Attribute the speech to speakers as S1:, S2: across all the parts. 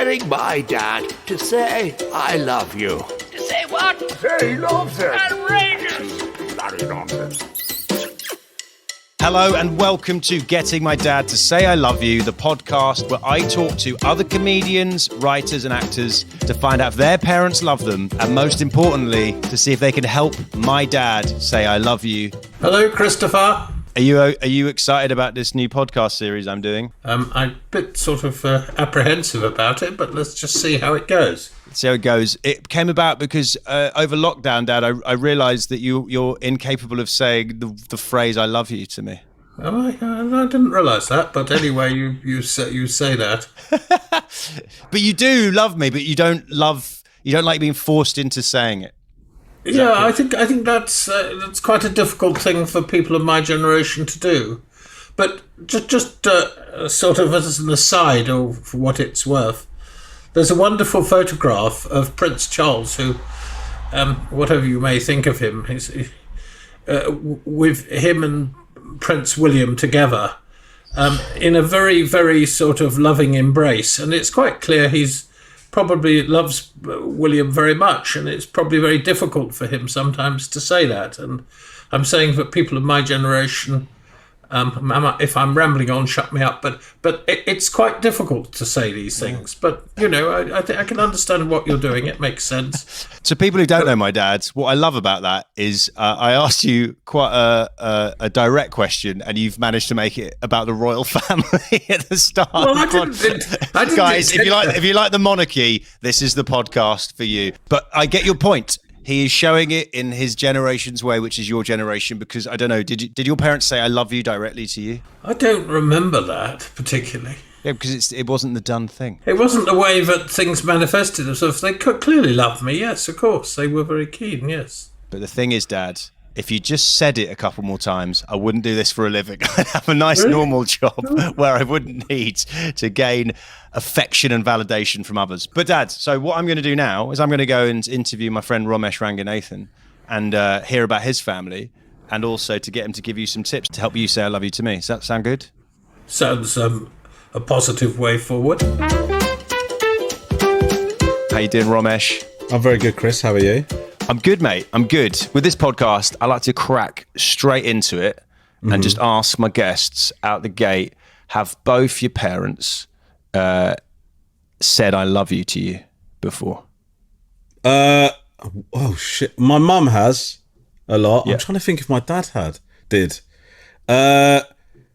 S1: getting my dad to say I love you.
S2: To say what?
S1: Say he loves him.
S2: Outrageous!
S1: Bloody nonsense.
S3: Hello and welcome to Getting My Dad to Say I Love You, the podcast where I talk to other comedians, writers and actors to find out if their parents love them and most importantly, to see if they can help my dad say I love you.
S4: Hello, Christopher.
S3: Are you excited about this new podcast series I'm doing?
S4: I'm a bit sort of apprehensive about it, but let's just see how it goes.
S3: See how it goes. It came about because over lockdown, Dad, I realised that you're incapable of saying the phrase "I love you" to me.
S4: Oh, I didn't realise that, but anyway, you say that.
S3: But you do love me, but you don't like being forced into saying it.
S4: Yeah, I think that's quite a difficult thing for people of my generation to do. But just sort of as an aside, or for what it's worth, there's a wonderful photograph of Prince Charles, who, whatever you may think of him, with him and Prince William together in a very, very sort of loving embrace. And it's quite clear he's probably loves William very much, and it's probably very difficult for him sometimes to say that. And I'm saying that people of my generation, if I'm rambling on, shut me up. But it's quite difficult to say these things. But I think I can understand what you're doing. It makes sense.
S3: To people who don't know my dad, what I love about that is I asked you quite a direct question, and you've managed to make it about the royal family at the start.
S4: Well, I didn't
S3: guys, if you like the monarchy, this is the podcast for you. But I get your point. He is showing it in his generation's way, which is your generation, because, I don't know, did your parents say I love you directly to you?
S4: I don't remember that particularly.
S3: Yeah, because it wasn't the done thing.
S4: It wasn't the way that things manifested themselves. They could clearly love me, yes, of course. They were very keen, yes.
S3: But the thing is, Dad, if you just said it a couple more times, I wouldn't do this for a living. I'd have a nice normal job where I wouldn't need to gain affection and validation from others. But Dad, so what I'm going to do now is I'm going to go and interview my friend Romesh Ranganathan and hear about his family, and also to get him to give you some tips to help you say I love you to me. Does that sound good?
S4: Sounds a positive way forward.
S3: How you doing, Romesh?
S5: I'm very good, Chris. How are you?
S3: I'm good, mate. I'm good. With this podcast, I like to crack straight into it and just ask my guests out the gate, have both your parents said I love you to you before?
S5: Oh, shit. My mum has a lot.
S3: Yeah.
S5: I'm trying to think if my dad did.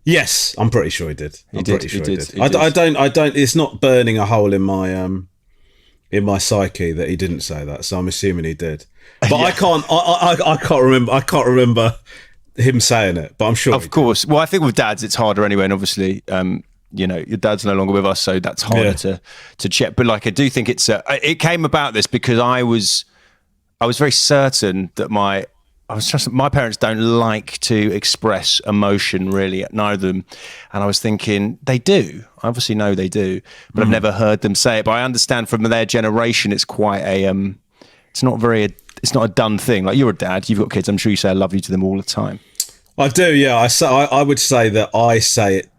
S5: Yes, I'm pretty sure he did.
S3: He did.
S5: I don't, it's not burning a hole in my psyche that he didn't say that, so I'm assuming he did. But yeah. I can't remember him saying it, but I'm sure.
S3: Of course. Well, I think with dads it's harder anyway, and obviously, your dad's no longer with us, so that's harder to check. But like, I do think it came about this because I was very certain that my parents don't like to express emotion, really, neither of them. And I was thinking, they do. I obviously know they do, but I've never heard them say it. But I understand from their generation, it's quite it's not a done thing. Like, you're a dad, you've got kids, I'm sure you say I love you to them all the time.
S5: I do, yeah. I would say that I say it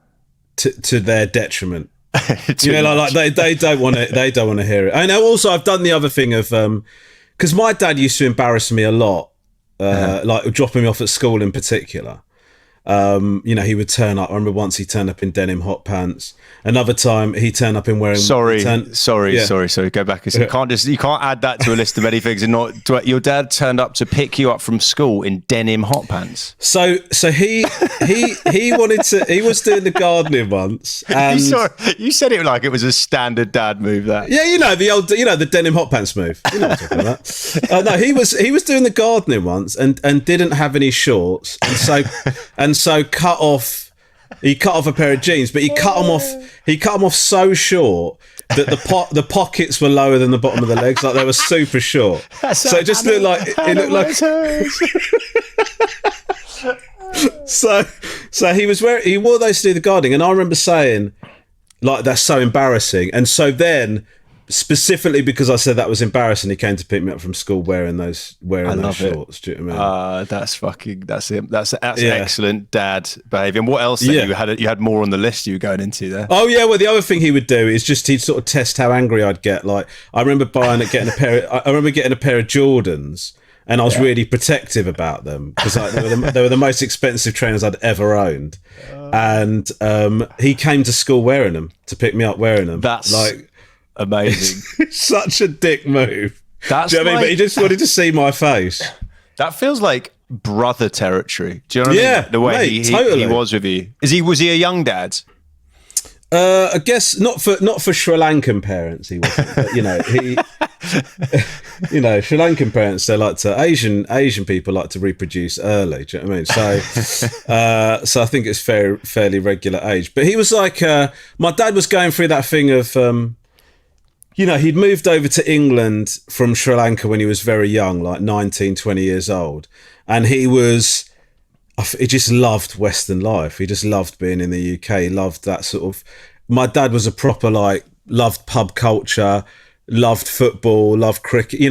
S5: to their detriment. Like they don't want to hear it. And also I've done the other thing of, because my dad used to embarrass me a lot. Like dropping me off at school in particular. He would turn up. I remember once he turned up in denim hot pants. Another time he turned up in wearing.
S3: Sorry. Go back. You can't add that to a list of many things. And not your dad turned up to pick you up from school in denim hot pants.
S5: So he wanted to. He was doing the gardening once. And
S3: you said it like it was a standard dad move. That
S5: the denim hot pants move. You know what I'm talking about. No, he was doing the gardening once and didn't have any shorts, and so cut off a pair of jeans, but he cut them off so short that the pockets were lower than the bottom of the legs, like they were super short. So it just looked like so he wore those to do the gardening, and I remember saying, like, that's so embarrassing. And so then specifically because I said that was embarrassing, he came to pick me up from school wearing those shorts. Do you know what I mean?
S3: That's it. That's excellent dad behaviour. And what else? You had more on the list you were going into there.
S5: Oh yeah. Well, the other thing he would do is just he'd sort of test how angry I'd get. Like I remember getting a pair of Jordans. And I was really protective about them because they were the most expensive trainers I'd ever owned. And he came to school wearing them, to pick me up wearing them.
S3: That's like amazing.
S5: Such a dick move.
S3: That's
S5: Do you know what I mean? But he just wanted to see my face.
S3: That feels like brother territory. Do you know what I mean? The way he was with you. Was he a young dad?
S5: I guess not for Sri Lankan parents. He wasn't, but Sri Lankan parents, they like to Asian people like to reproduce early. Do you know what I mean? So I think it's fairly regular age. But he was like, my dad was going through that thing of, he'd moved over to England from Sri Lanka when he was very young, like 19, 20 years old, and he just loved Western life. He just loved being in the UK. He loved that sort of. My dad was a proper loved pub culture, loved football, loved cricket.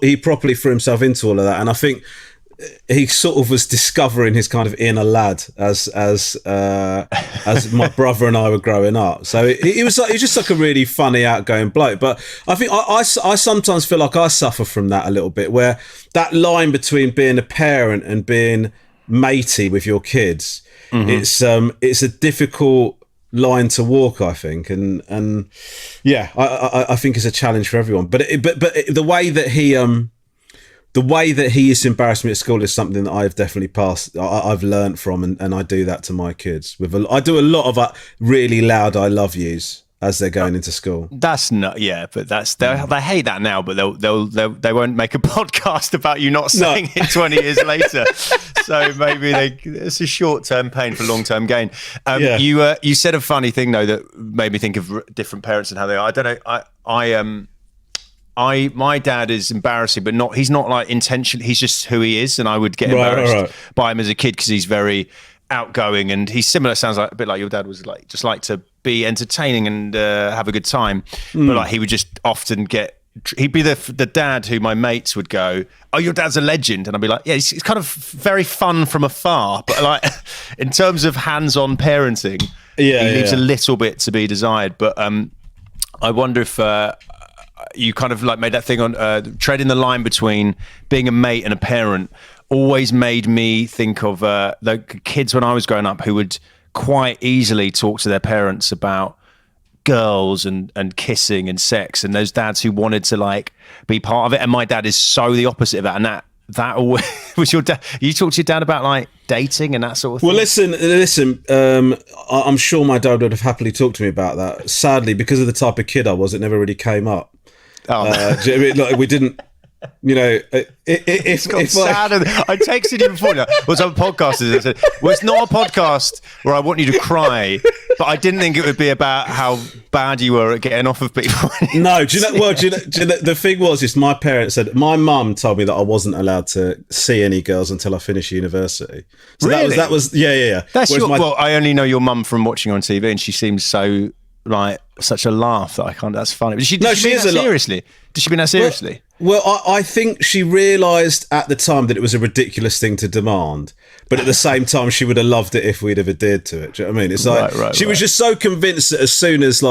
S5: He properly threw himself into all of that. And I think he sort of was discovering his kind of inner lad as my brother and I were growing up. So he was just like a really funny, outgoing bloke. But I think I sometimes feel like I suffer from that a little bit, where that line between being a parent and being matey with your kids, it's a difficult line to walk, I think, and I think it's a challenge for everyone. But the way that he used to embarrass me at school is something that I've definitely I've learned from, and I do that to my kids. I do a lot of really loud "I love yous" as they're going into school.
S3: That's not, but they hate that now, but they won't make a podcast about you not saying it 20 years later. So maybe it's a short-term pain for long-term gain. You said a funny thing though that made me think of different parents and how they are. I don't know. My dad is embarrassing, but he's not like intentional. He's just who he is, and I would get embarrassed by him as a kid because he's very outgoing, and he's similar. Sounds like a bit like your dad was, like just like to be entertaining and have a good time. But like he would just often he'd be the dad who my mates would go, "Oh, your dad's a legend," and I'd be like, "Yeah, it's kind of very fun from afar, but like in terms of hands-on parenting, he leaves a little bit to be desired." But I wonder if you kind of like made that thing on treading the line between being a mate and a parent. Always made me think of the kids when I was growing up who would quite easily talk to their parents about girls and kissing and sex, and those dads who wanted to like be part of it. And my dad is so the opposite of that. And that always was your dad. You talk to your dad about like dating and that sort of thing?
S5: Well, listen. I'm sure my dad would have happily talked to me about that. Sadly, because of the type of kid I was, it never really came up.
S3: Oh,
S5: do you know what I mean? Like, we didn't. If
S3: sad. I texted you before. Was on podcasters that said, "Well, it's not a podcast where I want you to cry," but I didn't think it would be about how bad you were at getting off of people.
S5: No, do you know? Well, the thing was, my parents said my mum told me that I wasn't allowed to see any girls until I finished university. So
S3: really?
S5: that was yeah.
S3: That's well, I only know your mum from watching on TV, and she seems so like such a laugh that I can't. That's funny. But did she mean that seriously? Did she mean that seriously?
S5: Well, I think she realised at the time that it was a ridiculous thing to demand, but at the same time, she would have loved it if we'd have adhered to it. Do you know what I mean? It's like she was just so convinced that as soon as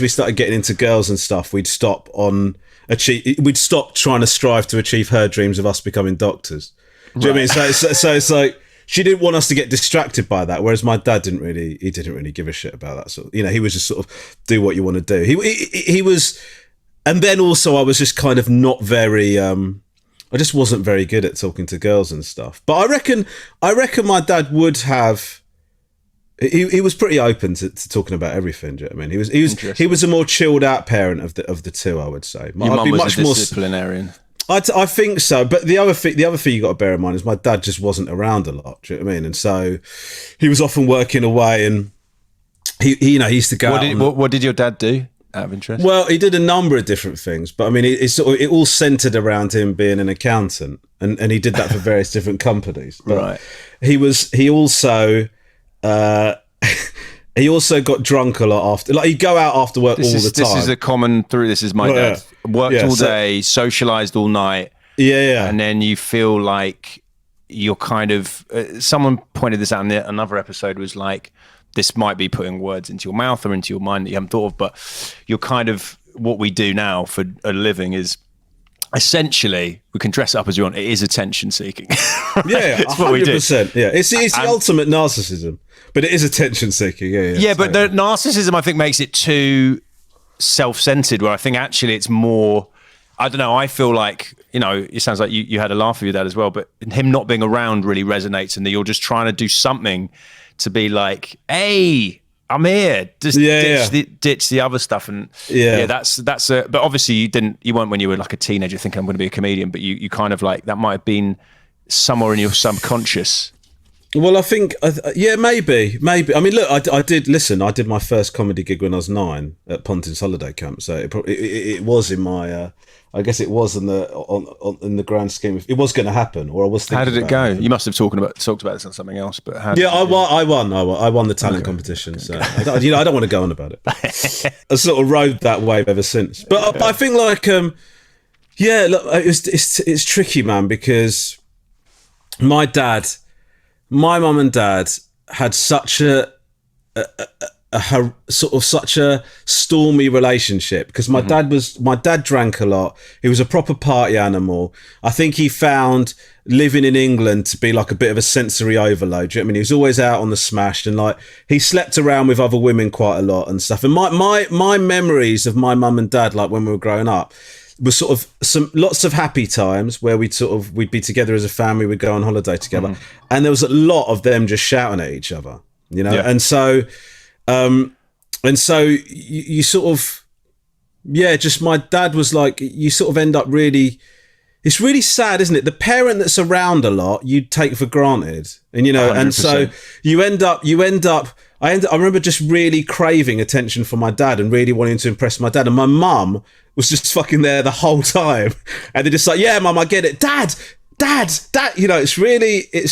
S5: we started getting into girls and stuff, we'd stop trying to strive to achieve her dreams of us becoming doctors. Do you know what I mean? So it's like she didn't want us to get distracted by that, whereas my dad didn't really give a shit about that sort of, he was just sort of do what you want to do. He was. And then also I was just kind of not very, I just wasn't very good at talking to girls and stuff. But I reckon my dad would have, he was pretty open to talking about everything. Do you know what I mean? He was a more chilled out parent of the two, I would say.
S3: Your mum was a disciplinarian.
S5: I think so. But the other thing you got to bear in mind is my dad just wasn't around a lot. Do you know what I mean? And so he was often working away, and he used to go
S3: What did your dad do? Out of interest? Well,
S5: he did a number of different things, but I mean, it all centered around him being an accountant, and he did that for various different companies. But
S3: right.
S5: He also he also got drunk a lot after. Like he'd go out after work all the time.
S3: This is a common through. This is my dad.
S5: Yeah.
S3: Worked all day, socialised all night.
S5: Yeah.
S3: And then you feel like you're kind of. Someone pointed this out in another episode. Was like, this might be putting words into your mouth or into your mind that you haven't thought of, but you're kind of what we do now for a living is. Essentially, we can dress it up as we want. It is attention seeking.
S5: Yeah,
S3: it's what we do.
S5: 100%. Yeah, it's the ultimate narcissism, but it is attention seeking.
S3: Yeah, but the narcissism I think makes it too self-centered. Where I think actually it's more. I don't know. I feel like it sounds like you had a laugh with your dad as well, but him not being around really resonates, and that you're just trying to do something to be like, hey. I'm here. Just ditch the other stuff, and that's but obviously you weren't when you were like a teenager thinking I'm going to be a comedian, but you kind of like that might have been somewhere in your subconscious.
S5: Well, I think maybe. I mean, look, I did my first comedy gig when I was 9 at Pontin's holiday camp, so it was in my. I guess it was in the grand scheme of it was going to happen, or I was thinking.
S3: How did it go? You must have talked about this on something else, but how?
S5: Yeah, I won the talent competition, so I don't want to go on about it. I sort of rode that wave ever since, but I think like look, it's tricky, man, because my mum and dad had such a such a stormy relationship because my dad drank a lot. He was a proper party animal. I think he found living in England to be like a bit of a sensory overload. Do you know what I mean? He was always out on the smash, and like he slept around with other women quite a lot and stuff. And my memories of my mum and dad, like when we were growing up, was sort of lots of happy times where we'd be together as a family, we'd go on holiday together, and there was a lot of them just shouting at each other, and so. And so you sort of, just my dad was like, you sort of end up really, it's really sad, isn't it? The parent that's around a lot, you take for granted, and 100%. And so you end up, I remember just really craving attention from my dad and really wanting to impress my dad. And my mum was just fucking there the whole time. And they're just like, yeah, mum, I get it. Dad, it's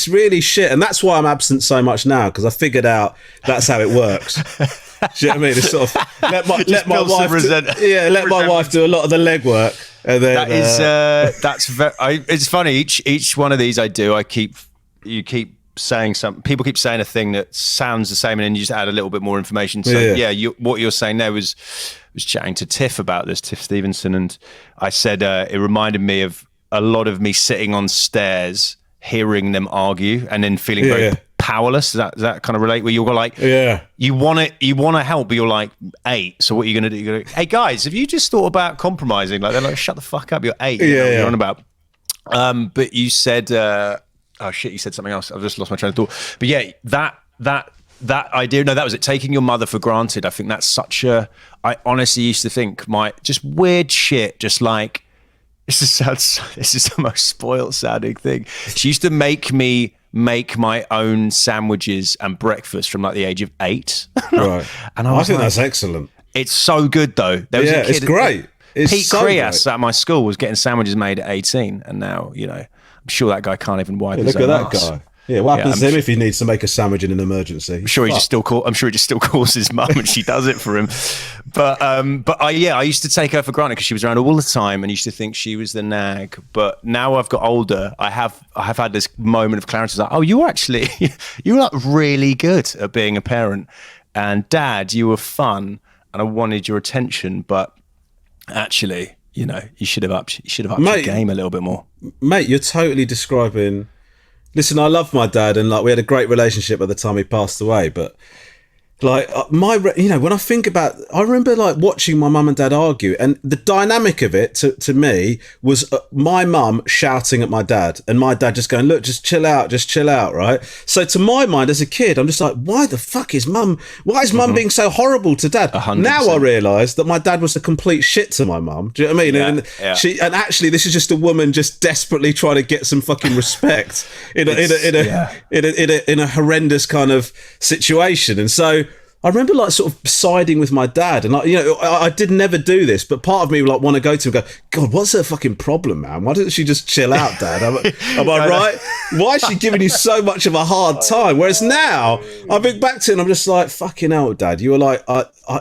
S5: really shit, and that's why I'm absent so much now, because I figured out that's how it works. Do you know what I mean? It's sort of let my wife do a lot of the legwork, and then
S3: it's funny. Each one of these I do, you keep saying something. People keep saying a thing that sounds the same, and then you just add a little bit more information. So what you're saying there was chatting to Tiff about this, Tiff Stevenson, and I said it reminded me of a lot of me sitting on stairs, hearing them argue, and then feeling very powerless. Does that kind of relate? Where you're like, you want to help, but you're like 8. So what are you going to do? You're going to, hey guys, have you just thought about compromising? Like they're like, shut the fuck up. You're 8. You're on about. But you said, you said something else. I've just lost my train of thought. But yeah, that idea. No, that was it. Taking your mother for granted. I think that's such a. I honestly used to think just weird shit, just like. This is the most spoiled sounding thing. She used to make me make my own sandwiches and breakfast from like the age of 8.
S5: Right.
S3: And I
S5: think that's excellent.
S3: It's so good though. There was a kid,
S5: it's great.
S3: Pete Crias at my school was getting sandwiches made at 18, and now I'm sure that guy can't even wipe his own
S5: look at that
S3: arse.
S5: guy. Yeah, what happens to him if he needs to make a sandwich in an emergency?
S3: I'm sure he just still calls his mum, and she does it for him. But I used to take her for granted because she was around all the time, and used to think she was the nag. But now I've got older, I have had this moment of clarity. Like, oh, you're like really good at being a parent, and Dad, you were fun, and I wanted your attention, but actually, you should have upped your game a little bit more,
S5: mate. You're totally describing. Listen, I love my dad, and like we had a great relationship by the time he passed away. But like when I think about, I remember like watching my mum and dad argue, and the dynamic of it to me was my mum shouting at my dad, and my dad just going, "Look, just chill out, right?" So to my mind as a kid, I'm just like, why the fuck is mum? Why is mum being so horrible to dad?
S3: 100%.
S5: Now I realise that my dad was a complete shit to my mum. Do you know what I mean? And actually, this is just a woman just desperately trying to get some fucking respect in a horrendous kind of situation, and so. I remember like sort of siding with my dad, and like, you know, I did never do this, but part of me would like want to go to him and go, God, what's her fucking problem, man? Why doesn't she just chill out, Dad? Am I right? Why is she giving you so much of a hard time? Whereas now I think back to it and I'm just like, fucking hell, Dad, you were like,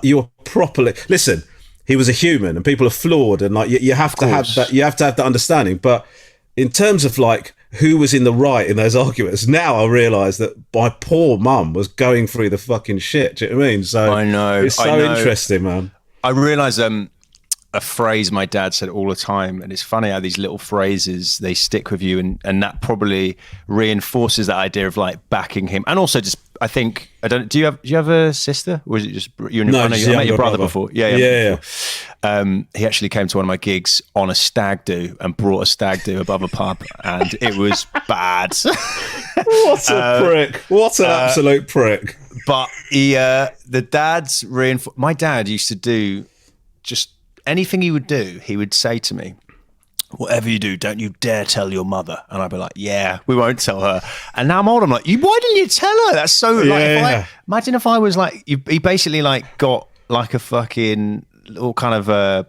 S5: you were properly, listen, he was a human and people are flawed, and like you have to have that, you have to have that understanding. But in terms of like who was in the right in those arguments, now I realise that my poor mum was going through the fucking shit. Do you know what I mean? So
S3: I know.
S5: It's so interesting, man.
S3: I realise a phrase my dad said all the time, and it's funny how these little phrases, they stick with you, and that probably reinforces that idea of like backing him. And also just, I think, do you have a sister, or is it just you and
S5: no,
S3: I know you met your brother before? Yeah. He actually came to one of my gigs on a stag do and brought a stag do above a pub, and it was bad.
S5: What a prick. What an absolute prick.
S3: But the dad's my dad used to do just anything he would do, he would say to me, whatever you do, don't you dare tell your mother. And I'd be like, yeah, we won't tell her. And now I'm old, I'm like, why didn't you tell her? That's so imagine if I was like, he basically like got like a fucking little kind of a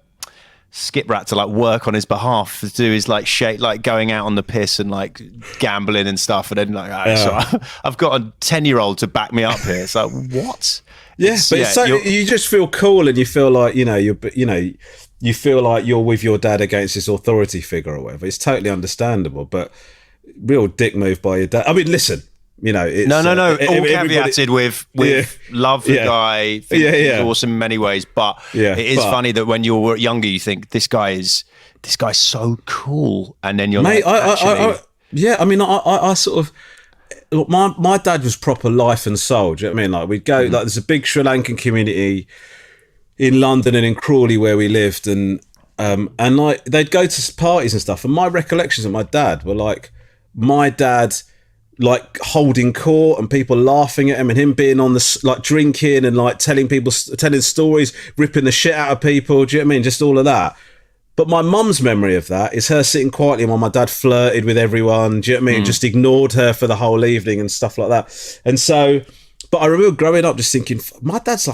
S3: skip rat to like work on his behalf to do his like like going out on the piss and like gambling and stuff. And then like, so I've got a 10-year-old to back me up here. It's like, what?
S5: Yes, but so you just feel cool, and you feel like you feel like you're with your dad against this authority figure or whatever. It's totally understandable, but real dick move by your dad. I mean, listen, you know, it's,
S3: no. All caveated with love the guy. Think he's awesome in many ways, but it is funny that when you're younger, you think this guy's so cool, and then you're like, I sort of. Look, my dad was proper life and soul. Do you know what I mean? Like we'd go, like there's a big Sri Lankan community in London and in Crawley where we lived, and like they'd go to parties and stuff. And my recollections of my dad were like my dad like holding court and people laughing at him, and him being on the like drinking and like telling stories, ripping the shit out of people. Do you know what I mean? Just all of that. But my mum's memory of that is her sitting quietly while my dad flirted with everyone. Do you know what I mean? Just ignored her for the whole evening and stuff like that. And so, but I remember growing up just thinking, my dad's a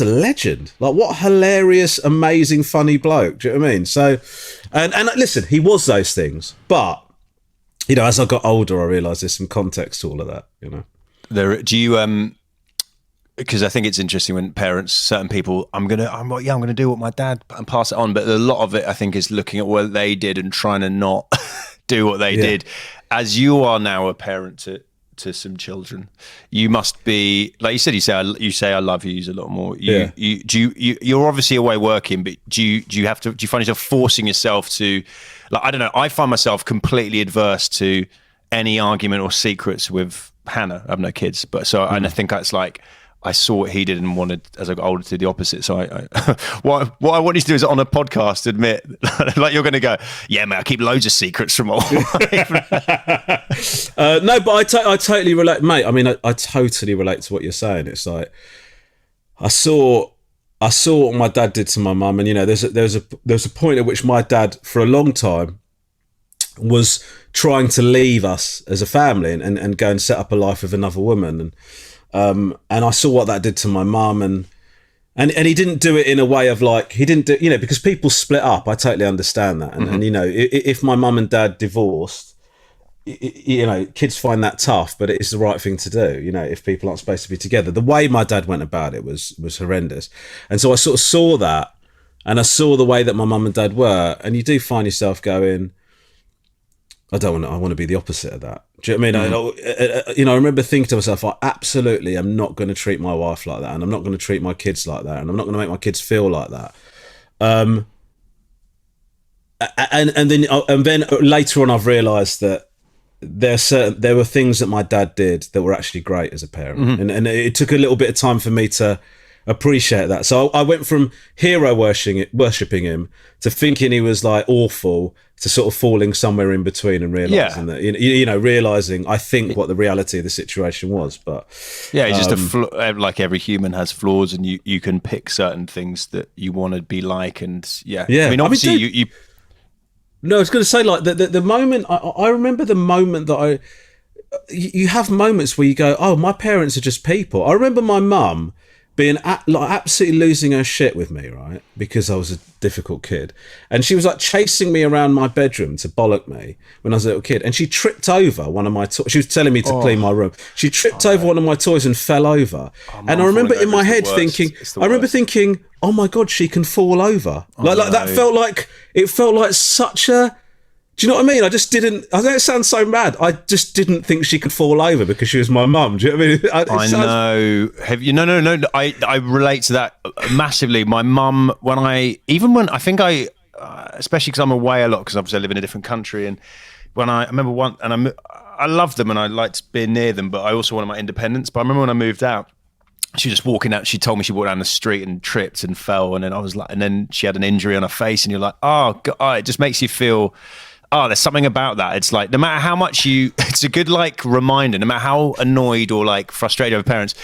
S3: legend. Like what a hilarious, amazing, funny bloke. Do you know what I mean? So, and listen, he was those things. But, you know, as I got older, I realised there's some context to all of that, you know. Do you, because I think it's interesting when parents, certain people, I'm gonna do what my dad and pass it on, but a lot of it I think is looking at what they did and trying to not do what they did. As you are now a parent to some children, you must be, like you said, you say I love you a lot more. You're obviously away working, but do you find yourself forcing yourself to, like, I don't know, I find myself completely adverse to any argument or secrets with Hannah. I have no kids, but so and I think that's like, I saw what he did and wanted, as I got older, to do the opposite. So what I want you to do is on a podcast admit, like you're going to go, yeah, man, I keep loads of secrets from all.
S5: No, but I totally relate, mate. I mean, I totally relate to what you're saying. It's like I saw what my dad did to my mum, and you know, there's a point at which my dad, for a long time, was trying to leave us as a family and go and set up a life with another woman, and I saw what that did to my mum, and he didn't do it in a way of like, he didn't do, you know, because people split up. I totally understand that. And you know, if my mum and dad divorced, you know, kids find that tough, but it is the right thing to do, you know, if people aren't supposed to be together. The way my dad went about it was horrendous. And so I sort of saw that, and I saw the way that my mum and dad were, and you do find yourself going, I want to be the opposite of that. Do you know what I mean? I remember thinking to myself, I absolutely am not going to treat my wife like that, and I'm not going to treat my kids like that, and I'm not going to make my kids feel like that. And then later on, I've realised that there were things that my dad did that were actually great as a parent, and it took a little bit of time for me to appreciate that. So I went from hero worshipping him to thinking he was like awful, to sort of falling somewhere in between and realizing that, you know, realizing I think what the reality of the situation was. But
S3: it's just like every human has flaws, and you can pick certain things that you want to be like, and I mean, obviously you.
S5: No, I was going to say, like the moment I remember the moment that you have moments where you go, oh, my parents are just people. I remember my mum being like absolutely losing her shit with me, right? Because I was a difficult kid. And she was like chasing me around my bedroom to bollock me when I was a little kid. And she tripped over one of my toys. She was telling me to clean my room. She tripped over one of my toys and fell over. And I remember in my head thinking, oh my God, she can fall over. That felt like, it felt like such a, do you know what I mean? I know it sounds so mad. I just didn't think she could fall over because she was my mum. Do you know what I mean?
S3: Know. Have you? No. I relate to that massively. My mum, especially because I'm away a lot, because obviously I live in a different country, and when I remember I love them and I liked being near them, but I also wanted my independence. But I remember when I moved out, she was just walking out. She told me she walked down the street and tripped and fell, and then I was like, and then she had an injury on her face, and you're like, oh God, it just makes you feel. Oh, there's something about that. It's like, no matter how much it's a good like reminder, no matter how annoyed or like frustrated over parents,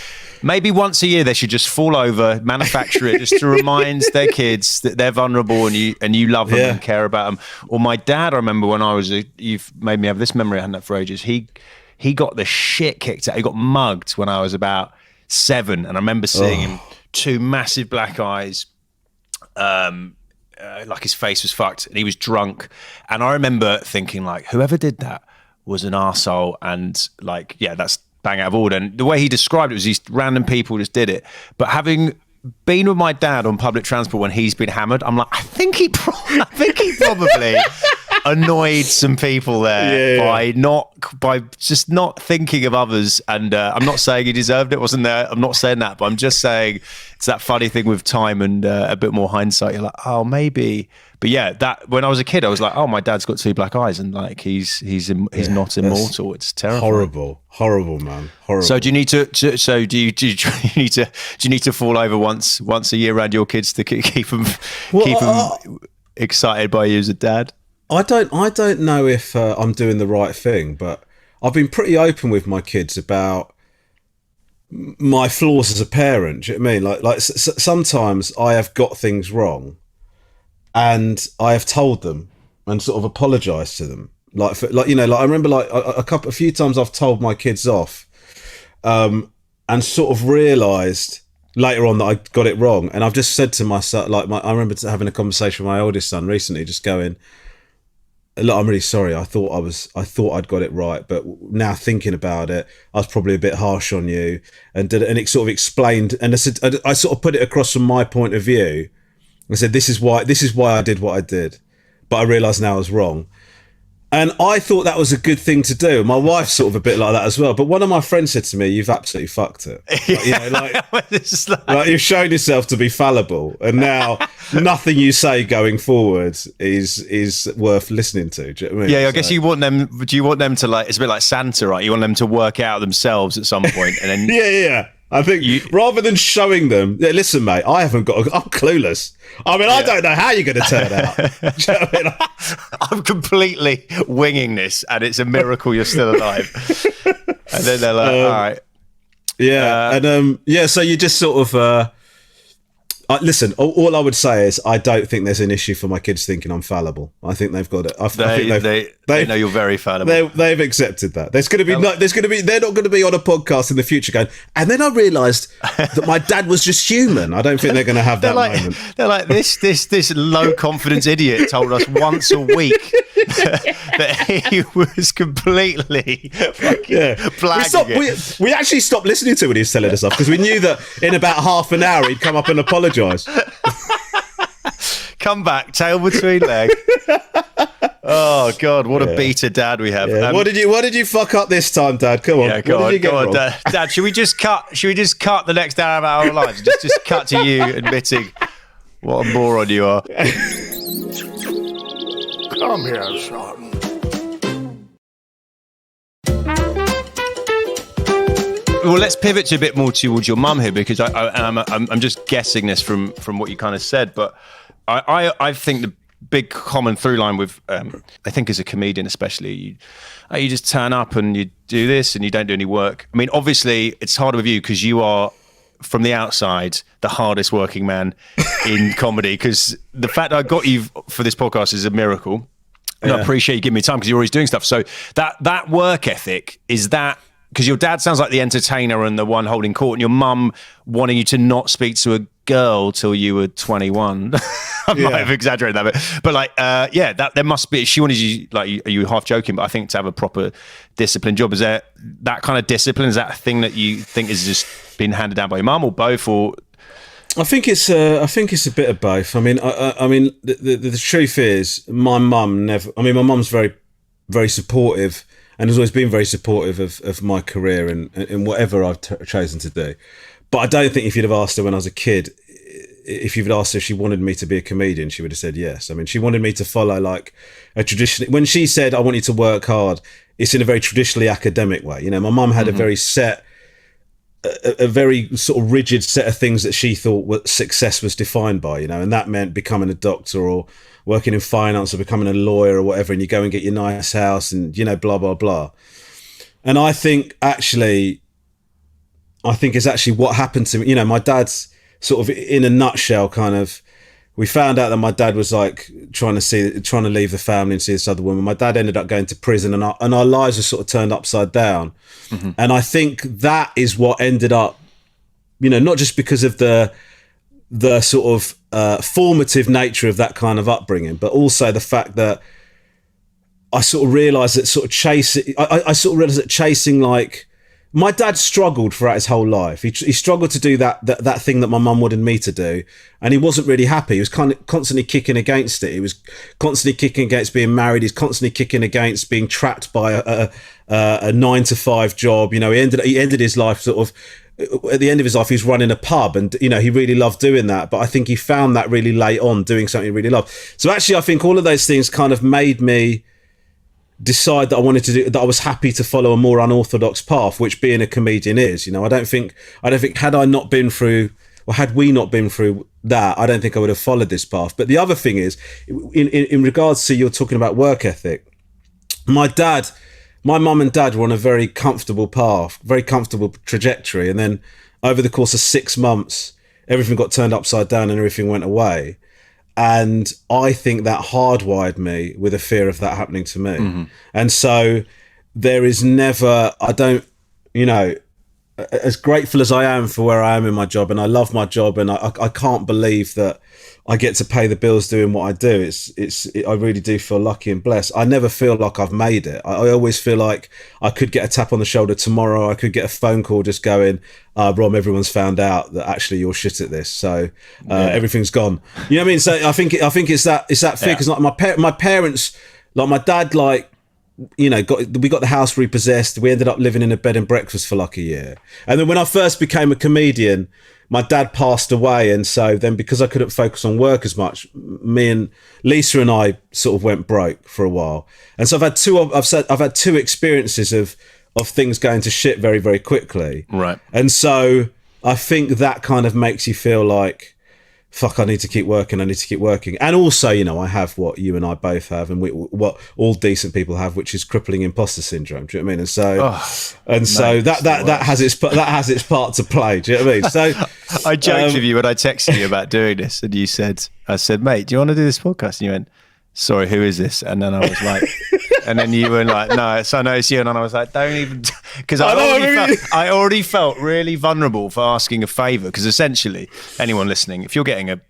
S3: maybe once a year they should just fall over, manufacture it just to remind their kids that they're vulnerable and you love them and care about them. Or my dad, I remember when you've made me have this memory I hadn't had for ages. He got the shit kicked out. He got mugged when I was about 7. And I remember seeing him, 2 massive black eyes, like his face was fucked and he was drunk. And I remember thinking like, whoever did that was an arsehole, and like, yeah, that's bang out of order. And the way he described it was these random people just did it. But having been with my dad on public transport when he's been hammered, I'm like, I think he probably annoyed some people there by just not thinking of others. And I'm not saying he deserved it, wasn't there? I'm not saying that, but I'm just saying it's that funny thing with time and a bit more hindsight. You're like, oh, maybe. But yeah, that when I was a kid, I was like, oh, my dad's got 2 black eyes, and like he's not immortal. It's terrible. Horrible, man. Horrible. So do you need to? Do you need to fall over once a year around your kids to keep them excited by you as a dad?
S5: I don't know if I'm doing the right thing, but I've been pretty open with my kids about my flaws as a parent. Do you know what I mean? Like sometimes I have got things wrong, and I have told them and sort of apologized to them. I remember like a few times I've told my kids off, and sort of realised later on that I got it wrong. And I've just said to myself, I remember having a conversation with my oldest son recently, just going, look, I'm really sorry. I thought I'd got it right, but now thinking about it, I was probably a bit harsh on you. And it sort of explained, and I sort of put it across from my point of view. I said, this is why I did what I did, but I realised now I was wrong. And I thought that was a good thing to do. My wife's sort of a bit like that as well. But one of my friends said to me, "You've absolutely fucked it. Like you've shown yourself to be fallible, and now nothing you say going forward is worth listening to." Do you know what I mean?
S3: Yeah, I guess you want them. Do you want them to like? It's a bit like Santa, right? You want them to work out themselves at some point, and then
S5: yeah. I think rather than showing them, listen, mate, I'm clueless. I mean, I don't know how you're going to turn out. Do you know what I mean?
S3: I'm completely winging this, and it's a miracle you're still alive. And then they're like, all right.
S5: Yeah. So you just sort of, listen, all I would say is I don't think there's an issue for my kids thinking I'm fallible. I think they've got it. They know you're very fallible. They've accepted that. They're not going to be on a podcast in the future going, and then I realised that my dad was just human. I don't think they're going to have that moment.
S3: They're like, this low confidence idiot told us once a week that he was completely blagging
S5: we actually stopped listening to when he was telling us off, because we knew that in about half an hour he'd come up and apologise.
S3: Come back, tail between legs. Oh God, what a beta dad we have.
S5: Yeah. What did you fuck up this time, Dad? Come on.
S3: Yeah, go on, Dad. Should we just cut the next hour of our lives? Just cut to you admitting what a moron you are.
S1: Come here, son.
S3: Well, let's pivot to a bit more towards your mum here, because I'm just guessing this from what you kind of said, but I think the big common through line with I think as a comedian especially, you just turn up and you do this and you don't do any work. I mean, obviously it's harder with you because you are, from the outside, the hardest working man in comedy, because the fact that I got you for this podcast is a miracle. And I appreciate you giving me time, because you're always doing stuff. So that work ethic, is that because your dad sounds like the entertainer and the one holding court, and your mum wanting you to not speak to a girl till you were 21. I might have exaggerated that bit, but like, that there must be. She wanted you, like, are you half joking? But I think to have a proper disciplined job, is there that kind of discipline? Is that a thing that you think is just been handed down by your mum, or both, or?
S5: I think it's a bit of both. I mean, the truth is, my mum never. I mean, my mum's very, very supportive, and has always been very supportive of my career and whatever I've chosen to do. But I don't think if you'd have asked her when I was a kid, if you'd asked her if she wanted me to be a comedian, she would have said yes. I mean, she wanted me to follow like a tradition. When she said, I want you to work hard, it's in a very traditionally academic way. You know, my mum had a very set, a very sort of rigid set of things that she thought what success was defined by, you know, and that meant becoming a doctor or working in finance or becoming a lawyer or whatever, and you go and get your nice house and, you know, blah, blah, blah. And I think it's actually what happened to me. You know, my dad's sort of, in a nutshell, kind of, we found out that my dad was like trying to leave the family and see this other woman. My dad ended up going to prison, and our lives were sort of turned upside down. Mm-hmm. And I think that is what ended up, you know, not just because of the sort of formative nature of that kind of upbringing, but also the fact that I sort of realised that chasing, like, my dad struggled throughout his whole life. He struggled to do that thing that my mum wanted me to do, and he wasn't really happy. He was kind of constantly kicking against it. He was constantly kicking against being married. He's constantly kicking against being trapped by a 9-to-5 job. You know, he ended his life sort of, at the end of his life, he was running a pub, and, you know, he really loved doing that. But I think he found that really late on, doing something he really loved. So actually, I think all of those things kind of made me decide that I was happy to follow a more unorthodox path, which being a comedian is. You know, I don't think had we not been through that, I don't think I would have followed this path. But the other thing is, in regards to, you're talking about work ethic, my mum and dad were on a very comfortable path, very comfortable trajectory, and then over the course of 6 months, everything got turned upside down and everything went away. And I think that hardwired me with a fear of that happening to me. Mm-hmm. And so there is never, you know, as grateful as I am for where I am in my job, and I love my job, and I can't believe that I get to pay the bills doing what I do. I really do feel lucky and blessed. I never feel like I've made it. I always feel like I could get a tap on the shoulder tomorrow. I could get a phone call just going, Rom, everyone's found out that actually you're shit at this, so everything's gone. You know what I mean? So I think it's that fear, because like my parents, like my dad, like, you know, we got the house repossessed. We ended up living in a bed and breakfast for like a year. And then when I first became a comedian, my dad passed away. And so then, because I couldn't focus on work as much, me and Lisa and I sort of went broke for a while. And so I've had two experiences of things going to shit very, very quickly. Right. And so I think that kind of makes you feel like, fuck, I need to keep working. And also, you know, I have what you and I both have, and what all decent people have, which is crippling imposter syndrome. Do you know what I mean? And so, that has its part to play. Do you know what I mean? So
S3: I joked with you when I texted you about doing this, and I said, mate, do you want to do this podcast? And you went, sorry, who is this? And then I was like, and then you were like, no, so I know it's you. And then I was like, don't even, because I already felt really vulnerable for asking a favour. Because essentially, anyone listening, if you're getting a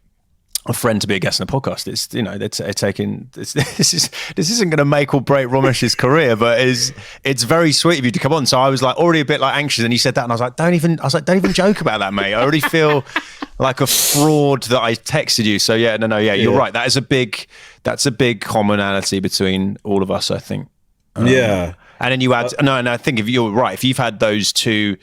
S3: friend to be a guest on a podcast, it's, you know, they're taking this isn't going to make or break Romesh's career, but it's very sweet of you to come on. So I was like already a bit like anxious, and you said that, and I was like, don't even joke about that, mate. I already feel like a fraud that I texted you. So you're right. That's a big commonality between all of us, I think. And then you add and I think, if you're right, if you've had those two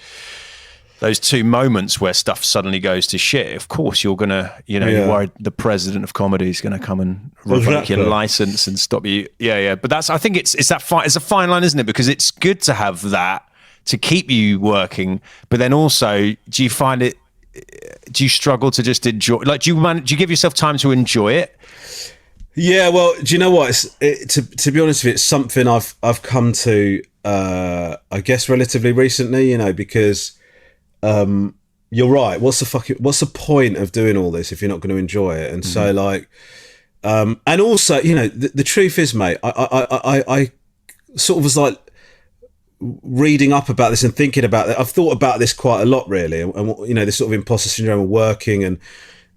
S3: moments where stuff suddenly goes to shit, of course you're gonna, you know, you're worried the president of comedy is gonna come and revoke your license and stop you. But I think it's a fine line, isn't it? Because it's good to have that to keep you working, but then also, do you struggle to just enjoy? Like, do you give yourself time to enjoy it?
S5: Yeah, well, do you know what? To be honest with you, it's something I've come to, I guess, relatively recently. You know, because you're right. What's the point of doing all this if you're not going to enjoy it? And so, like, and also, you know, the truth is, mate, I sort of was like, reading up about this and thinking about it, I've thought about this quite a lot, really, and this sort of imposter syndrome and working, and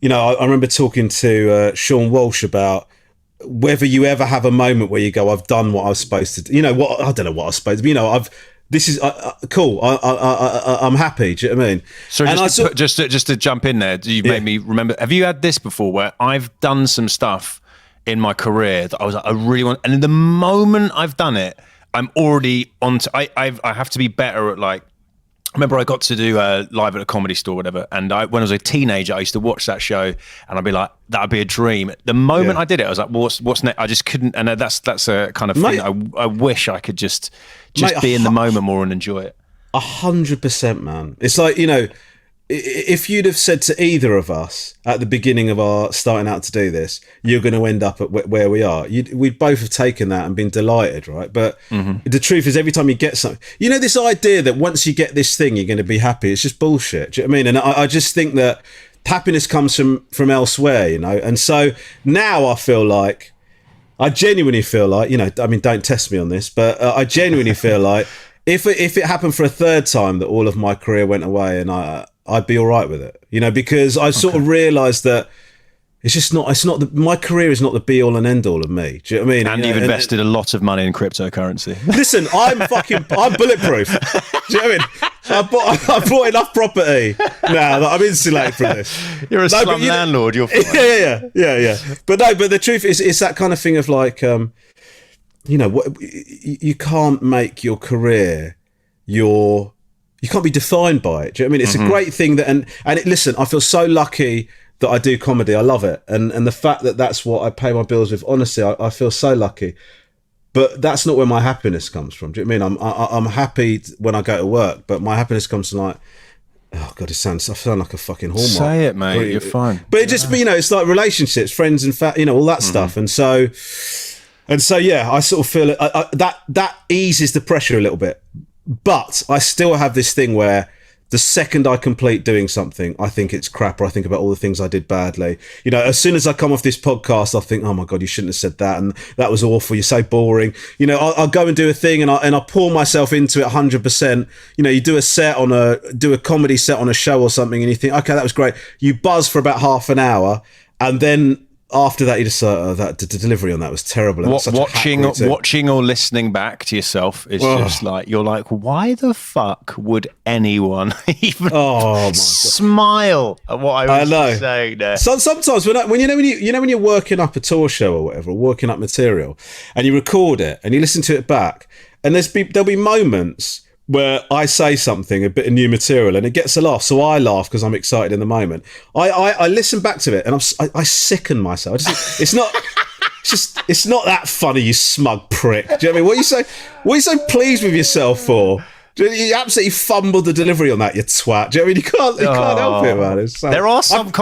S5: I remember talking to Sean Walsh about whether you ever have a moment where you go, I've done what I was supposed to do. What, I don't know what I was supposed to do. This is cool. I'm happy. Do you know what I mean?
S3: So just to jump in there, you made me remember. Have you had this before, where I've done some stuff in my career that I was like, I really want, and in the moment I've done it, I'm already on. I have to be better at, like. I remember I got to do live at a comedy store, whatever, and when I was a teenager, I used to watch that show, and I'd be like, that would be a dream. The moment I did it, I was like, well, what's next? I just couldn't, and that's a kind of thing I wish I could just be in the moment more and enjoy it.
S5: 100%, man. It's like, if you'd have said to either of us at the beginning of our starting out to do this, you're going to end up at where we are, we'd both have taken that and been delighted, right? But the truth is, every time you get something, this idea that once you get this thing, you're going to be happy, it's just bullshit. Do you know what I mean? And I just think that happiness comes from elsewhere, And so now I genuinely feel like, don't test me on this, but I genuinely feel like if it happened for a third time that all of my career went away, and I'd be all right with it, because I sort of realised that my career is not the be all and end all of me. Do you know what I mean?
S3: And you've invested a lot of money in cryptocurrency.
S5: Listen, I'm bulletproof. Do you know what I mean? I bought enough property now that I'm insulated from this.
S3: You're a slum landlord. You're fine.
S5: Yeah. But the truth is, it's that kind of thing of like, you can't make your career you can't be defined by it. Do you know what I mean? It's a great thing listen, I feel so lucky that I do comedy. I love it. And the fact that that's what I pay my bills with, honestly, I feel so lucky. But that's not where my happiness comes from. Do you know what I mean? I'm happy when I go to work, but my happiness comes from, like, oh God, I sound like a fucking hallmark.
S3: Say it, mate. You're fine.
S5: But it just, it's like relationships, friends, and all that stuff. And so, yeah, I sort of feel it. That eases the pressure a little bit. But I still have this thing where the second I complete doing something, I think it's crap, or I think about all the things I did badly. As soon as I come off this podcast, I think, oh my God, you shouldn't have said that, and that was awful, you're so boring. I'll go and do a thing, and I'll pour myself into it 100%. You do a comedy set on a show or something, and you think, okay, that was great. You buzz for about half an hour, and then after that, you just the delivery on that was terrible.
S3: Watching or listening back to yourself is just like, you're like, why the fuck would anyone even smile at what I was saying there?
S5: So sometimes when you're working up a tour show or whatever, or working up material, and you record it and you listen to it back, and there'll be moments where I say something, a bit of new material, and it gets a laugh. So I laugh because I'm excited in the moment. I listen back to it, and I sicken myself. It's not that funny, you smug prick. Do you know what I mean? What are you so pleased with yourself for? You absolutely fumbled the delivery on that, you twat. Do you know what I mean? You can't help it, man.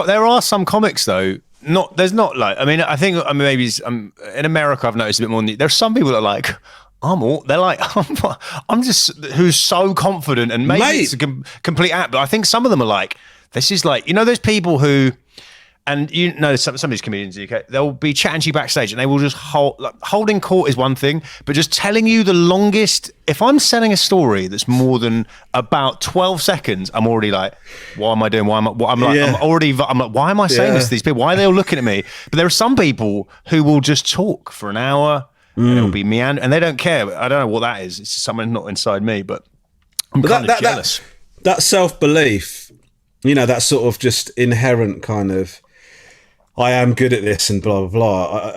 S3: There are some comics though. I think maybe in America I've noticed a bit more. There's some people that are like, I'm just, who's so confident, and maybe it's a complete act, but I think some of them are like, this is like, those people who, and some of these comedians in the UK, they'll be chatting to you backstage and they will just holding court is one thing, but just telling you the longest, if I'm selling a story that's more than about 12 seconds, I'm already like, what am I doing? I'm like, why am I saying this to these people? Why are they all looking at me? But there are some people who will just talk for an hour, and it'll be meander, and they don't care. I don't know what that is. It's something not inside me, but I'm kind of jealous.
S5: That self-belief, that sort of just inherent kind of, I am good at this and blah, blah, blah.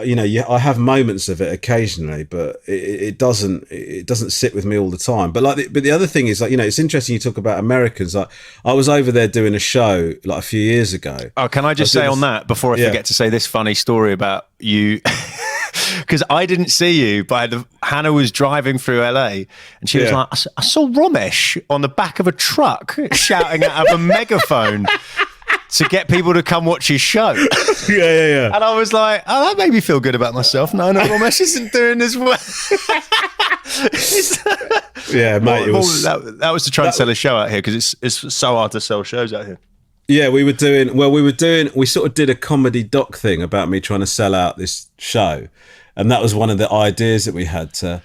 S5: I have moments of it occasionally, but it doesn't sit with me all the time. But the other thing is, it's interesting you talk about Americans. Like, I was over there doing a show like a few years ago.
S3: Oh, can I just say on that, before I forget to say this funny story about you, because I didn't see you, but Hannah was driving through LA, and she was like, I saw Romesh on the back of a truck shouting out of a megaphone to get people to come watch his show.
S5: Yeah.
S3: And I was like, oh, that made me feel good about myself. No, Romesh isn't doing as well.
S5: Yeah, mate.
S3: That was to try and sell a show out here, because it's so hard to sell shows out here.
S5: Yeah, we sort of did a comedy doc thing about me trying to sell out this show. And that was one of the ideas that we had to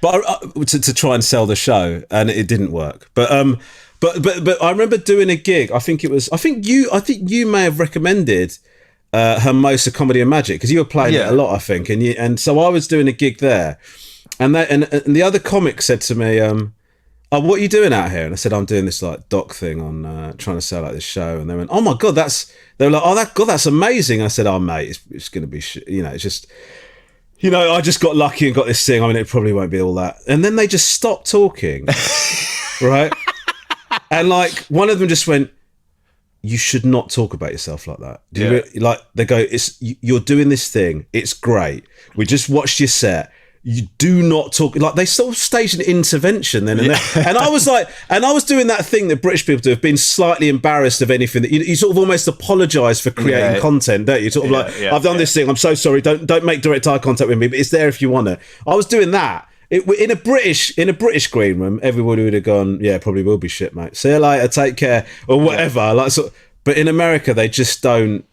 S5: but to try and sell the show, and it didn't work. But I remember doing a gig. I think you may have recommended Hermosa Comedy and Magic, because you were playing it a lot, I think, and so I was doing a gig there, and the other comic said to me, "Oh, what are you doing out here?" And I said, "I'm doing this like doc thing on trying to sell out this show." And they went, "Oh my god, they were like, oh that's amazing." I said, "Oh mate, it's going to be it's just." I just got lucky and got this thing. I mean, it probably won't be all that. And then they just stopped talking, right? And like one of them just went, "You should not talk about yourself like that." They go, "You're doing this thing. It's great. We just watched your set. You do not talk." Like they sort of staged an intervention then and there. And I was like, I was doing that thing that British people do, of being slightly embarrassed of anything that you sort of almost apologise for creating content, don't you? Sort of I've done this thing. I'm so sorry. Don't make direct eye contact with me, but it's there if you want it. I was doing that. In a British green room, everybody would have gone, "Yeah, probably will be shit, mate. See you later. Take care," or whatever. But in America, they just don't.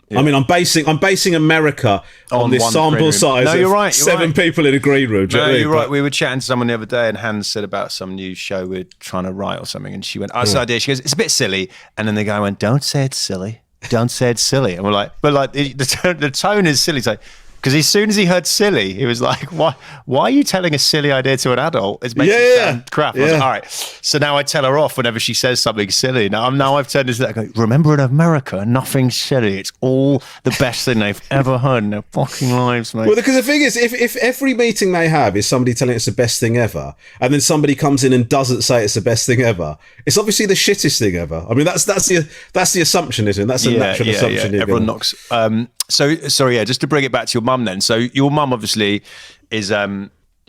S5: Yeah. I mean, I'm basing America on this sample size. No, you're right. Seven people in a green room.
S3: You're right. We were chatting to someone the other day, and Hans said about some new show we're trying to write or something, and she went, "Oh, it's an idea." She goes, "It's a bit silly," and then the guy went, "Don't say it's silly. Don't say it's silly." And we're like, "But like the tone is silly." It's like, because as soon as he heard silly, he was like, why are you telling a silly idea to an adult? It's making it sound crap. I was like, all right. So now I tell her off whenever she says something silly. Now I've turned into that. I go, "Remember, in America, nothing's silly. It's all the best thing they've ever heard in their fucking lives, mate."
S5: Well, because the thing is, if every meeting they have is somebody telling it's the best thing ever, and then somebody comes in and doesn't say it's the best thing ever, it's obviously the shittest thing ever. I mean, that's the assumption, isn't it? That's a natural assumption.
S3: Yeah. Everyone knocks. So sorry, just to bring it back to your mum then. So your mum obviously is.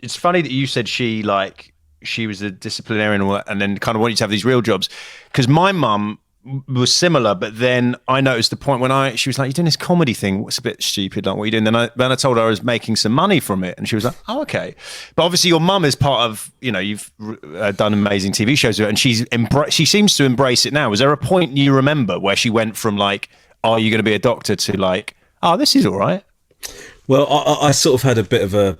S3: It's funny that you said she was a disciplinarian and then kind of wanted to have these real jobs, because my mum was similar, but then I noticed the point when she was like, "You're doing this comedy thing. What's a bit stupid? Like, what are you doing?" Then I told her I was making some money from it, and she was like, "Oh, okay." But obviously, your mum is part of. You've done amazing TV shows with her, and she seems to embrace it now. Was there a point you remember where she went from like, "Are you going to be a doctor?" to like, "Oh, this is all right"?
S5: Well, I sort of had a bit of a.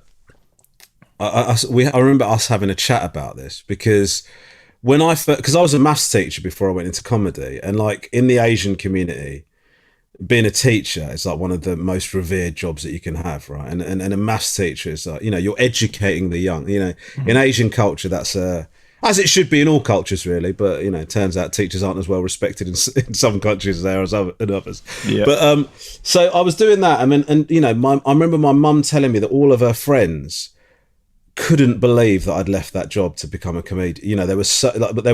S5: I remember us having a chat about this, because because I was a maths teacher before I went into comedy, and like in the Asian community, being a teacher is like one of the most revered jobs that you can have, right? And a maths teacher is like, you're educating the young. In Asian culture, that's as it should be in all cultures, really. But it turns out teachers aren't as well respected in some countries as they are in others. Yeah. But so I was doing that, and I remember my mum telling me that all of her friends couldn't believe that I'd left that job to become a comedian. They were but they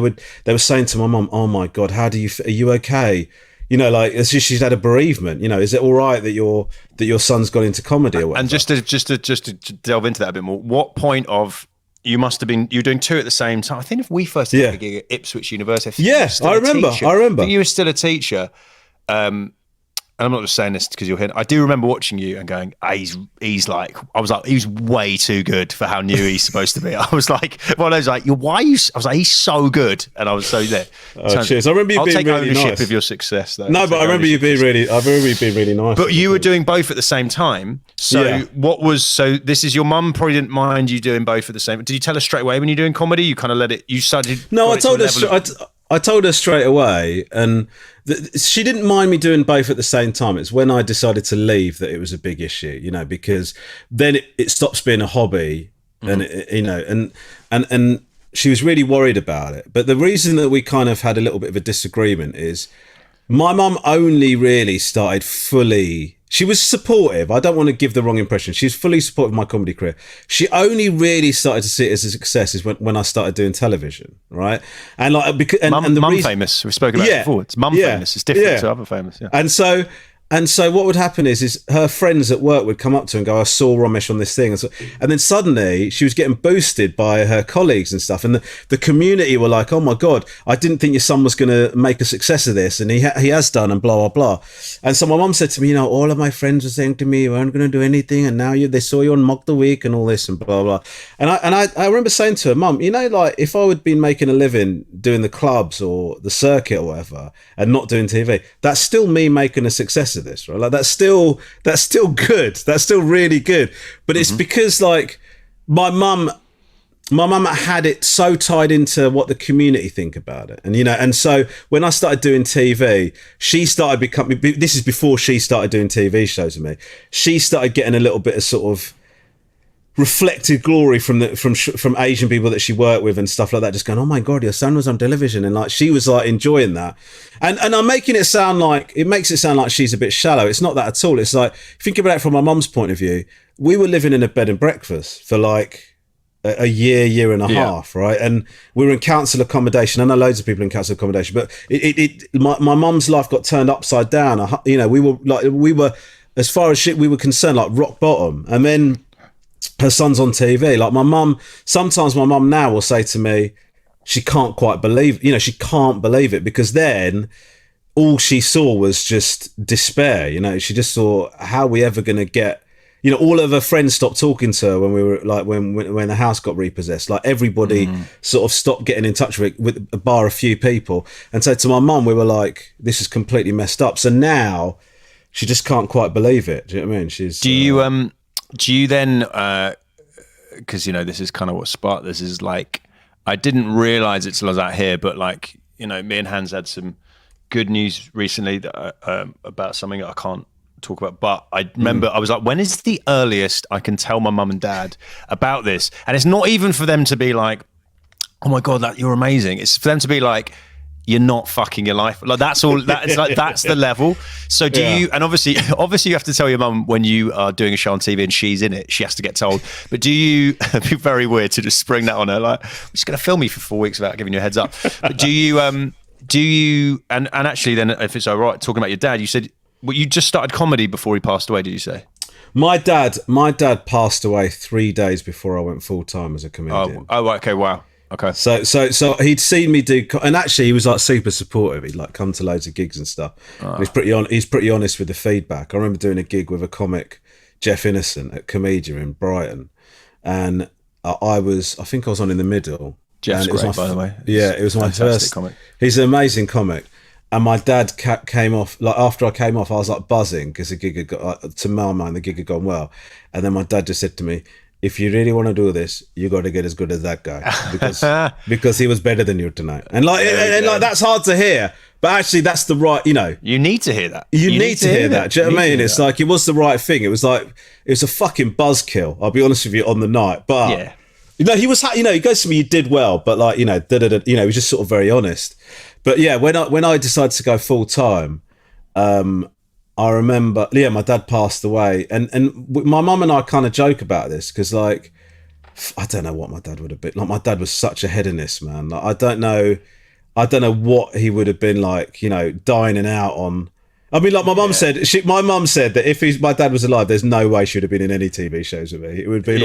S5: were saying to my mum, "Oh my god, are you okay?" Like it's just she's had a bereavement. Is it all right that your son's gone into comedy or whatever?
S3: And just to delve into that a bit more, what point of you must have been, you were doing two at the same time. I think if we first did a gig at Ipswich University.
S5: Yes, I remember. I
S3: think you were still a teacher. And I'm not just saying this because you're here. I do remember watching you and going, he's like, I was like, he was way too good for how new he's supposed to be. I was like, well, I was like, why are you? I was like, he's so good. And I was so there.
S5: Cheers. I remember you being really nice. I'll take ownership
S3: of your success though.
S5: No, but I remember you being really nice.
S3: But you were doing both at the same time. So this is your mum probably didn't mind you doing both at the same. Did you tell her straight away when you're doing comedy? You kind of let it, you started.
S5: No, I told her straight away, and she didn't mind me doing both at the same time. It's when I decided to leave that it was a big issue, because then it stops being a hobby, and and she was really worried about it. But the reason that we kind of had a little bit of a disagreement is my mum only really started fully. She was supportive. I don't want to give the wrong impression. She was fully supportive of my comedy career. She only really started to see it as a success is when I started doing television, right? And like because
S3: Mum famous. We've spoken about it before. It's Mum famous. It's different to other famous. Yeah.
S5: And so what would happen is her friends at work would come up to her and go, "I saw Romesh on this thing." And then suddenly she was getting boosted by her colleagues and stuff. And the community were like, "Oh my God, I didn't think your son was going to make a success of this. And he has done, and blah, blah, blah." And so my mum said to me, all of my friends were saying to me, "You weren't going to do anything. And now they saw you on Mock the Week and all this and blah, blah." And I remember saying to her, "Mum, like if I would been making a living doing the clubs or the circuit or whatever and not doing TV, that's still me making a success of this, right? Like that's still good. That's still really good. But it's because like my mum my mum had it so tied into what the community think about it. And, and so when I started doing TV, she started becoming, this is before she started doing TV shows with me. She started getting a little bit of sort of reflected glory from Asian people that she worked with and stuff like that, just going, oh my God, your son was on television. And like, she was like enjoying that. And I'm making it sound like, it makes it sound like she's a bit shallow. It's not that at all. It's like, think about it from my mum's point of view. We were living in a bed and breakfast for like a year and a half, right? And we were in council accommodation. I know loads of people in council accommodation, but my mum's life got turned upside down. We were, as far as we were concerned, like rock bottom. And then her son's on TV. Like sometimes my mum now will say to me, she can't quite believe, she can't believe it, because then all she saw was just despair. She just saw, how are we ever going to get, all of her friends stopped talking to her when we were like, when the house got repossessed. Like everybody sort of stopped getting in touch with bar a few people. And so to my mum, we were like, this is completely messed up. So now she just can't quite believe it. Do you know what I mean?
S3: Do you then, because, this is kind of what sparked this, is like, I didn't realise it till I was out here, but like, me and Hans had some good news recently that, about something that I can't talk about, but I remember I was like, when is the earliest I can tell my mum and dad about this? And it's not even for them to be like, oh my God, you're amazing. It's for them to be like, you're not fucking your life. Like that's all. That's like that's the level. So do you? And obviously, you have to tell your mum when you are doing a show on TV and she's in it. She has to get told. But do you? It'd be very weird to just spring that on her. Like, we're just going to film you for 4 weeks without giving you a heads up. But do you? And actually, then, if it's all right, talking about your dad, you said, well, you just started comedy before he passed away. Did you say?
S5: My dad passed away 3 days before I went full time as a comedian.
S3: Oh, okay, wow. Okay.
S5: So he'd seen me do, and actually he was like super supportive. He'd like come to loads of gigs and stuff. And he's pretty honest with the feedback. I remember doing a gig with a comic, Jeff Innocent, at Comedia in Brighton, and I think I was on in the middle.
S3: Jeff's great, by the way.
S5: Yeah, it was my first
S3: comic.
S5: He's an amazing comic. And my dad came off, like after I came off, I was like buzzing because the gig had got, to my mind, the gig had gone well. And then my dad just said to me, if you really want to do this, you got to get as good as that guy because he was better than you tonight. And like that's hard to hear, but actually that's the right,
S3: you need to hear that.
S5: You need to hear that. Do you know what I mean? It's like, it was the right thing. It was like, it was a fucking buzzkill. I'll be honest with you, on the night, but he was, he goes to me, you did well, but like, he was just sort of very honest. But yeah, when I decided to go full time, I remember, my dad passed away, and my mum and I kind of joke about this because, like, I don't know what my dad would have been like. My dad was such a hedonist, man. Like, I don't know what he would have been like, dining out on. I mean, like my mum said, my mum said that if my dad was alive, there's no way she would have been in any TV shows with me. It would be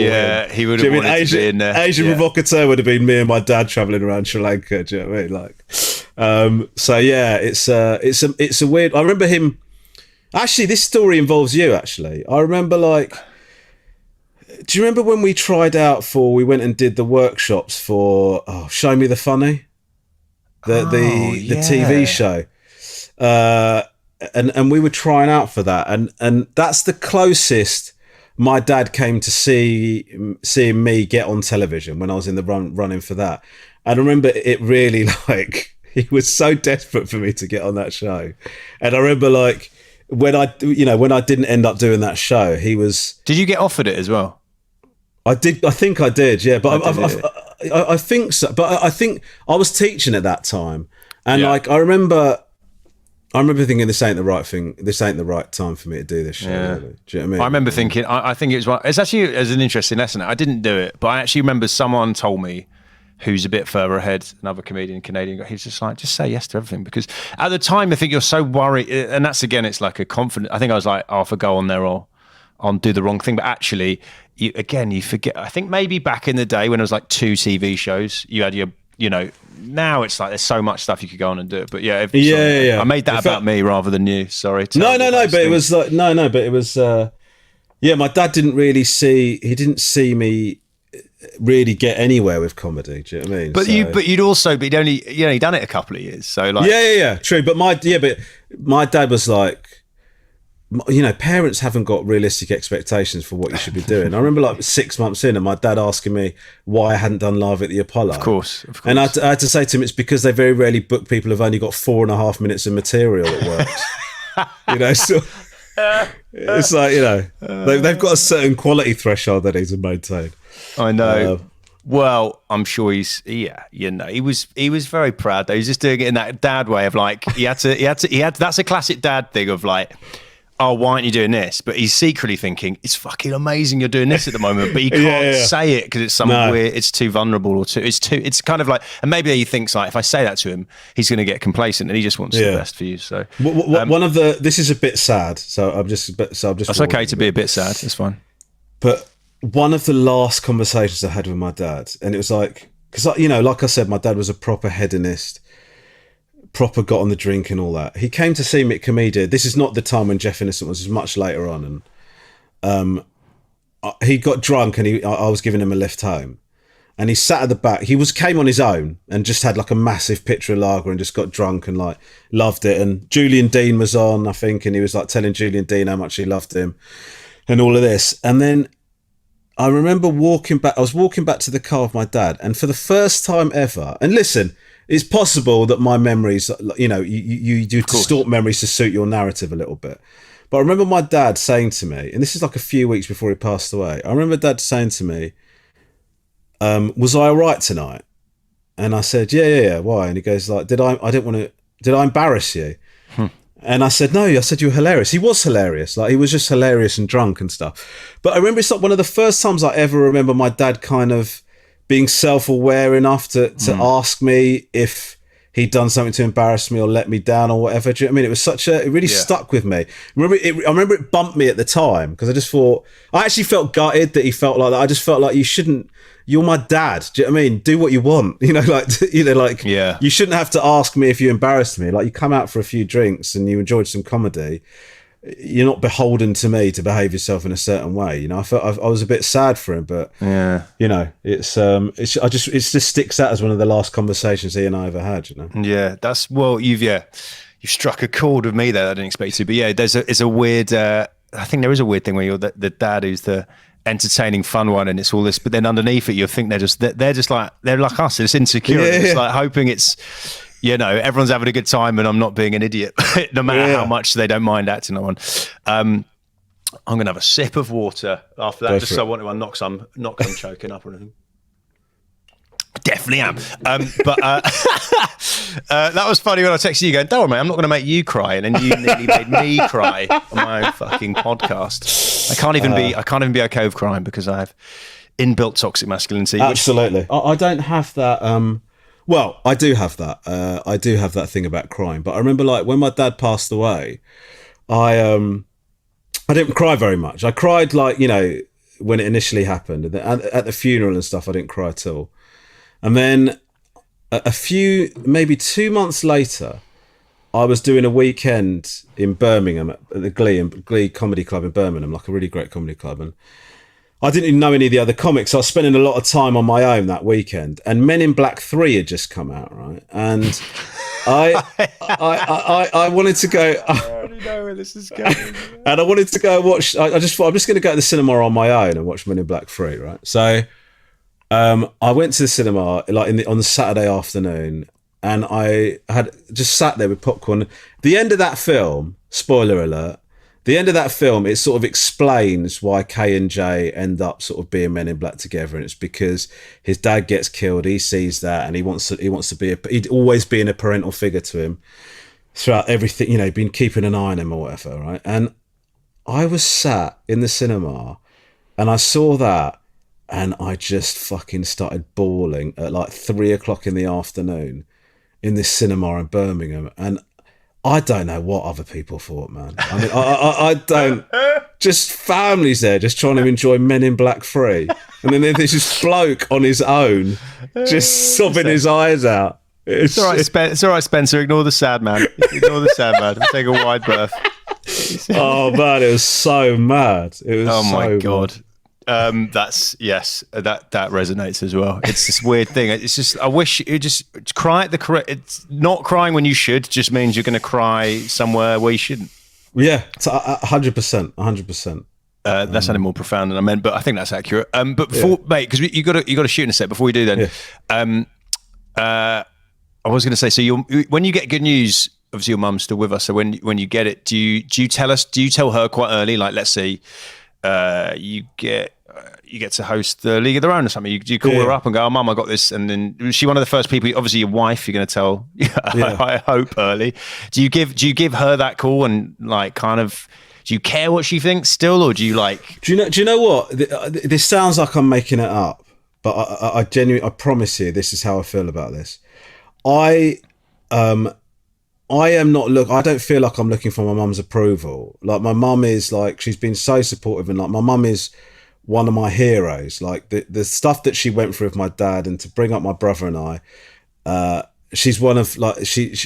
S3: he would have wanted to be in there.
S5: Asian Provocateur would have been me and my dad traveling around Sri Lanka. Do you know what I mean? Like, so yeah, it's a weird. I remember him. Actually, this story involves you, actually. I remember, do you remember when we we went and did the workshops for Show Me the Funny? The TV show. And we were trying out for that. And that's the closest my dad came to seeing me get on television when I was in the running for that. And I remember it really, he was so desperate for me to get on that show. And I remember, when I didn't end up doing that show, he was. Did
S3: you get offered it as well?
S5: I did. I think I did. Yeah, but I think so. But I think I was teaching at that time, and I remember thinking this ain't the right thing. This ain't the right time for me to do this show.
S3: Yeah.
S5: Really. Do you know what I mean?
S3: I remember thinking. I think it was. It's actually as an interesting lesson. I didn't do it, but I actually remember someone told me, who's a bit further ahead, another Canadian guy, he's just like, just say yes to everything. Because at the time, I think you're so worried, and that's, again, it's like a confident, I think I was like, if I go on there or on do the wrong thing, but actually, you forget. I think maybe back in the day when it was like 2 TV shows, you had your, now it's like there's so much stuff you could go on and do it. But yeah. I made that about me rather than you, sorry.
S5: No, but it was like, but it was, my dad didn't see me really get anywhere with comedy. Do you know what I mean?
S3: But you'd only done it a couple of years, so like
S5: true. But my dad was like, parents haven't got realistic expectations for what you should be doing. I remember like 6 months in and my dad asking me why I hadn't done Live at the Apollo.
S3: Of course.
S5: And I had to say to him, it's because they very rarely book people who've only got 4.5 minutes of material that works. So it's like, they've got a certain quality threshold that they need to maintain.
S3: I know. Well, I'm sure he was very proud though. He's just doing it in that dad way of like, he had to, that's a classic dad thing of like, oh, why aren't you doing this? But he's secretly thinking, it's fucking amazing you're doing this at the moment, but he can't say it because it's weird, it's too vulnerable or it's kind of like, and maybe he thinks like, if I say that to him, he's going to get complacent and he just wants the best for you. So
S5: this is a bit sad. So I'm just. That's
S3: okay to be a bit sad. It's fine.
S5: But one of the last conversations I had with my dad, and it was like, because like I said, my dad was a proper hedonist, proper got on the drink and all that. He came to see me at Comedia. This is not the time when Jeff Innocent was, much later on, and he got drunk and I was giving him a lift home, and he sat at the back. He came on his own and just had like a massive pitcher of lager and just got drunk and like loved it. And Julian Dean was on, I think, and he was like telling Julian Dean how much he loved him and all of this. And then I remember walking back. I was walking back to the car with my dad, and for the first time ever, and listen, it's possible that my memories, you distort memories to suit your narrative a little bit. But I remember my dad saying to me, and this is like a few weeks before he passed away, I remember Dad saying to me, was I all right tonight? And I said, yeah. Why? And he goes like, did I embarrass you? And I said, no, I said, you were hilarious. He was hilarious. Like, he was just hilarious and drunk and stuff. But I remember it's like one of the first times I ever remember my dad kind of being self-aware enough to ask me if he'd done something to embarrass me or let me down or whatever. Do you know what I mean? It was it really stuck with me. I remember it bumped me at the time because I just thought, I actually felt gutted that he felt like that. I just felt like you're my dad. Do you know what I mean? Do what you want. You shouldn't have to ask me if you embarrassed me. Like, you come out for a few drinks and you enjoyed some comedy. You're not beholden to me to behave yourself in a certain way. I felt I was a bit sad for him, but it just sticks out as one of the last conversations he and I ever had.
S3: Yeah, you've struck a chord with me there. I didn't expect you to, but yeah, it's a weird. I think there is a weird thing where you're the dad who's the entertaining, fun one, and it's all this, but then underneath it, you think they're like us. It's insecure. It's like hoping it's. Everyone's having a good time and I'm not being an idiot, no matter how much they don't mind acting like one. I'm going to have a sip of water after that, just so I want to knock some choking up or anything. I definitely am. But that was funny when I texted you going, don't worry, mate, I'm not going to make you cry. And then you nearly made me cry on my own fucking podcast. I can't even be okay with crying because I have inbuilt toxic masculinity.
S5: Absolutely. I don't have that. Well, I do have that. I do have that thing about crying. But I remember, like, when my dad passed away, I didn't cry very much. I cried, like, when it initially happened. And at the funeral and stuff, I didn't cry at all. And then maybe 2 months later, I was doing a weekend in Birmingham at the Glee Comedy Club in Birmingham, like a really great comedy club. And I didn't even know any of the other comics. So I was spending a lot of time on my own that weekend, and Men in Black 3 had just come out, right? And I wanted to go. I already know where this is going. And I wanted to go watch. I just thought I'm just going to go to the cinema on my own and watch Men in Black 3, right? So I went to the cinema on the Saturday afternoon, and I had just sat there with popcorn. The end of that film, spoiler alert. The end of that film, it sort of explains why Kay and Jay end up sort of being Men in Black together, and it's because his dad gets killed. He sees that, and he wants to be he'd always been a parental figure to him throughout everything. Been keeping an eye on him or whatever, right? And I was sat in the cinema, and I saw that, and I just fucking started bawling at like 3:00 in the afternoon in this cinema in Birmingham, and I don't know what other people thought, man. I mean, I don't. Just families there, just trying to enjoy Men in Black 3, and then there's this bloke on his own, just sobbing his eyes out.
S3: It's all right, it's all right, Spencer. Ignore the sad man. Ignore the sad man. Take a wide berth.
S5: Oh man, it was so mad. It was.
S3: Oh my
S5: so
S3: god.
S5: Mad.
S3: That resonates as well. It's this weird thing. It's just, I wish you just cry at the correct. It's not crying when you should just means you're going to cry somewhere where you shouldn't.
S5: Yeah, 100%, 100%.
S3: That sounded more profound than I meant, but I think that's accurate. But before, mate, because you got to shoot in a sec. Before we do, then, I was going to say, so when you get good news, obviously your mum's still with us. So when you get it, do you tell her quite early? Like, let's say you get to host the League of Their Own or something. Do you call her up and go, "Oh, Mum, I got this"? And then was she one of the first people? Obviously, your wife, you're going to tell. I hope early. Do you give her that call and like kind of? Do you care what she thinks still, or do you like? Do
S5: you know what? This sounds like I'm making it up, but I genuinely, I promise you, this is how I feel about this. I am not I don't feel like I'm looking for my mum's approval. Like, my mum is like, she's been so supportive, and like, my mum is one of my heroes. Like, the stuff that she went through with my dad, and to bring up my brother and I, she's one of like,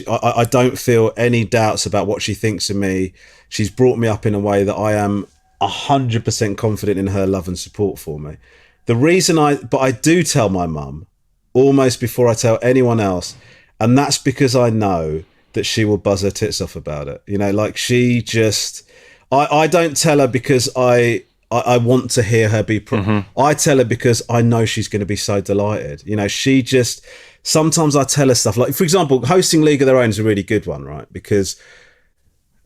S5: I don't feel any doubts about what she thinks of me. She's brought me up in a way that I am 100% confident in her love and support for me. The reason but I do tell my mum almost before I tell anyone else, and that's because I know that she will buzz her tits off about it. You know, like, she just, I don't tell her because I want to hear her be I tell her because I know she's going to be so delighted. You know, she just, sometimes I tell her stuff like, for example, hosting League of Their Own is a really good one, right? Because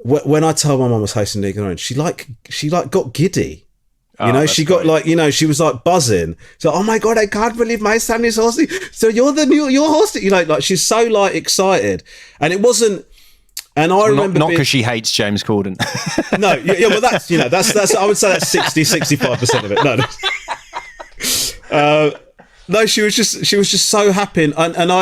S5: when I told my mum I was hosting League of Their Own, she got giddy. You know, she got great. Like, you know, she was like buzzing. So, oh my God, I can't believe my son is hosting. So you're hosting. You know, like, she's so like excited. And it wasn't. And I remember
S3: not because she hates James Corden.
S5: No, yeah, well, that's, you know, that's I would say that's 65% of it. No. No, she was just so happy, and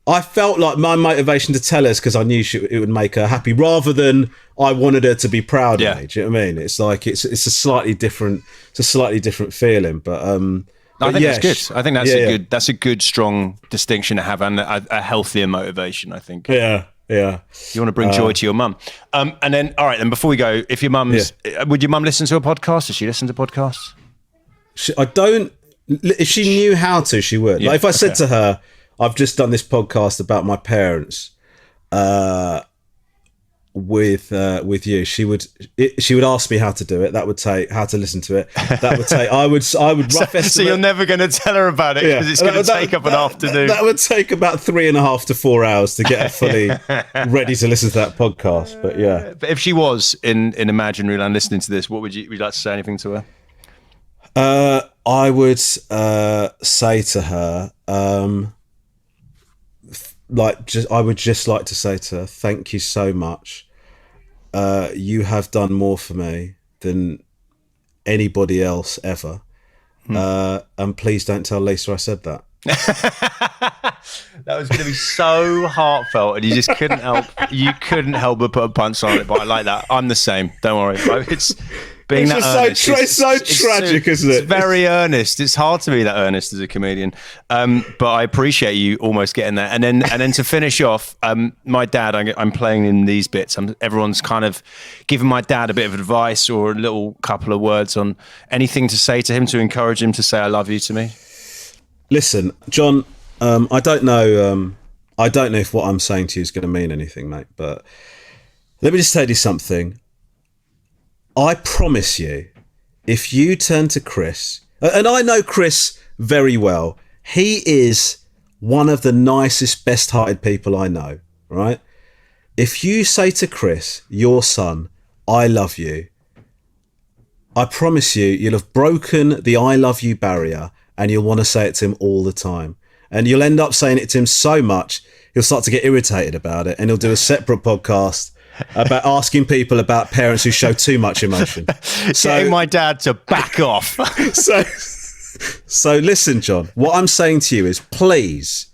S5: I felt like my motivation to tell her is because I knew it would make her happy, rather than I wanted her to be proud of me. Do you know what I mean? It's like it's a slightly different feeling, but
S3: I think that's good. I think that's a good strong distinction to have, and a healthier motivation, I think.
S5: Yeah. Yeah,
S3: you want to bring joy to your mum, and then all right. Then before we go, if your mum's, would your mum listen to a podcast? Does she listen to podcasts?
S5: I don't. If she knew how to, she would. Like, if I said to her, "I've just done this podcast about my parents," with you, she would ask me how to do it. That would take how to listen to it. That would take. I would rough estimate.
S3: So you're never going to tell her about it because it's going to take up an afternoon.
S5: That would take about 3.5 to 4 hours to get her fully ready to listen to that podcast. But yeah.
S3: But if she was in imaginary land listening to this, what would you like to say anything to her?
S5: I would say to her, I would just like to say to her, thank you so much. You have done more for me than anybody else ever. And please don't tell Lisa I said that.
S3: That was going to be so heartfelt, and you just couldn't help. You couldn't help but put a punch on it. But I like that. I'm the same. Don't worry. It's being
S5: it's
S3: that earnest.
S5: It's so tragic, isn't it?
S3: It's very earnest. It's hard to be that earnest as a comedian. But I appreciate you almost getting there. And then to finish off, my dad. I'm playing in these bits. Everyone's kind of giving my dad a bit of advice or a little couple of words on anything to say to him to encourage him to say "I love you" to me.
S5: Listen, John. I don't know. I don't know if what I'm saying to you is going to mean anything, mate. But let me just tell you something. I promise you, if you turn to Chris, and I know Chris very well, he is one of the nicest, best-hearted people I know. Right? If you say to Chris, your son, "I love you," I promise you'll have broken the "I love you" barrier, and you'll want to say it to him all the time. And you'll end up saying it to him so much, he'll start to get irritated about it, and he'll do a separate podcast about asking people about parents who show too much emotion.
S3: Getting my dad to back off.
S5: So listen, John, what I'm saying to you is please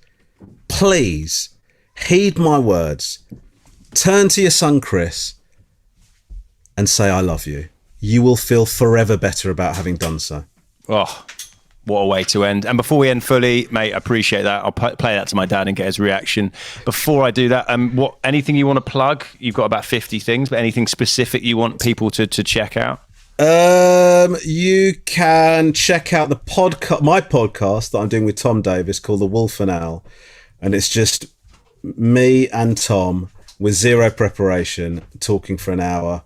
S5: heed my words. Turn to your son, Chris, and say, "I love you." You will feel forever better about having done so.
S3: Oh, what a way to end. And before we end fully, mate, I appreciate that. I'll play that to my dad and get his reaction. Before I do that, anything you want to plug? You've got about 50 things, but anything specific you want people to check out?
S5: You can check out my podcast that I'm doing with Tom Davis called The Wolf and Owl. And it's just me and Tom with zero preparation, talking for an hour,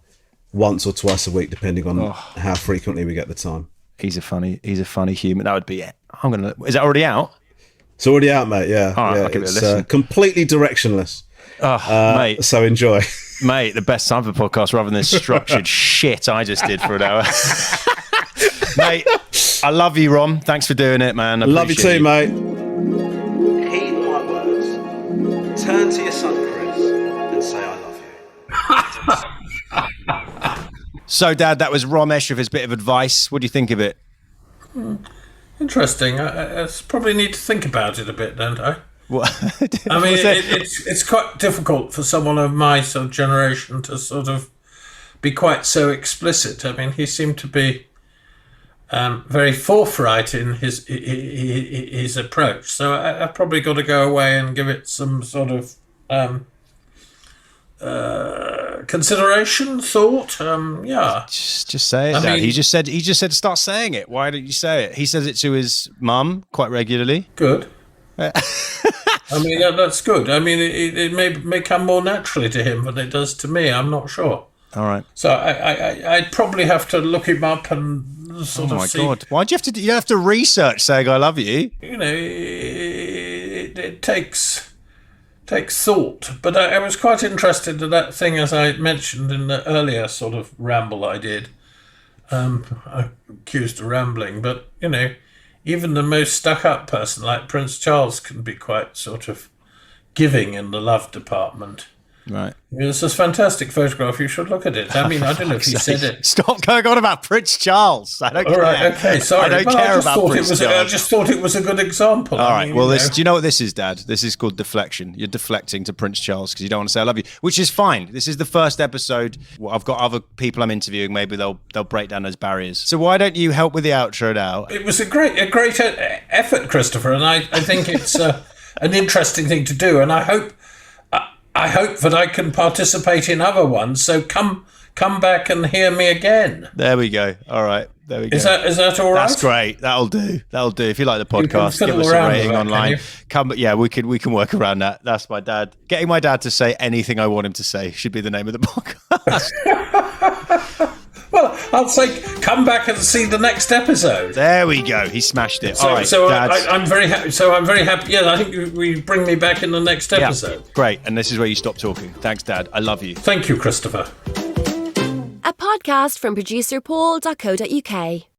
S5: once or twice a week, depending on how frequently we get the time.
S3: He's a funny human. That would be it. Is that already out?
S5: It's already out, mate. Yeah,
S3: All right, I'll give it a listen.
S5: Completely directionless.
S3: Mate.
S5: So enjoy.
S3: Mate, the best time for a podcast rather than this structured shit I just did for an hour. Mate, I love you, Rom. Thanks for doing it, man.
S5: Love you too, mate. Heed my words. Turn to your son, Chris, and say I love you.
S3: So, Dad, that was Romesh with his bit of advice. What do you think of it?
S4: Interesting. I probably need to think about it a bit, don't I?
S3: What?
S4: I mean, it's quite difficult for someone of my sort of generation to sort of be quite so explicit. I mean, he seemed to be very forthright in his approach. So I've probably got to go away and give it some sort of consideration, thought. Yeah.
S3: Just say it,
S4: I
S3: Dad.
S4: mean,
S3: He just said start saying it. Why don't you say it? He says it to his mum quite regularly.
S4: Good. I mean, that's good. I mean, it may come more naturally to him than it does to me. I'm not sure.
S3: All right.
S4: So I'd probably have to look him up and sort of see. Oh my God!
S3: Why'd you have to? You have to research saying "I love you."
S4: You know, it takes thought. But I was quite interested in that thing, as I mentioned in the earlier sort of ramble I did. I'm accused of rambling, but you know, even the most stuck-up person like Prince Charles can be quite sort of giving in the love department.
S3: Right.
S4: It's a fantastic photograph. You should look at it. I mean, I don't know if he said it.
S3: Stop going on about Prince Charles. I don't care.
S4: All right, okay, sorry.
S3: I don't care about Prince Charles.
S4: I just thought it was a good example.
S3: All right, well, do you know what this is, Dad? This is called deflection. You're deflecting to Prince Charles because you don't want to say I love you, which is fine. This is the first episode. Well, I've got other people I'm interviewing. Maybe they'll break down those barriers. So why don't you help with the outro now?
S4: It was a great effort, Christopher, and I think it's an interesting thing to do, and I hope that I can participate in other ones. So come back and hear me again.
S3: There we go. All right. There we go.
S4: Is that all right?
S3: That's great. That'll do. If you like the podcast, give us a rating online. We can work around that. That's my dad. Getting my dad to say anything I want him to say should be the name of the podcast.
S4: Well, I'll say come back and see the next episode.
S3: There we go. He smashed it. All right,
S4: I'm very happy. So I'm very happy. Yeah, I think we bring me back in the next episode.
S3: Yeah, great. And this is where you stop talking. Thanks, Dad. I love you.
S4: Thank you, Christopher.
S6: A podcast from producer Paul.co.uk.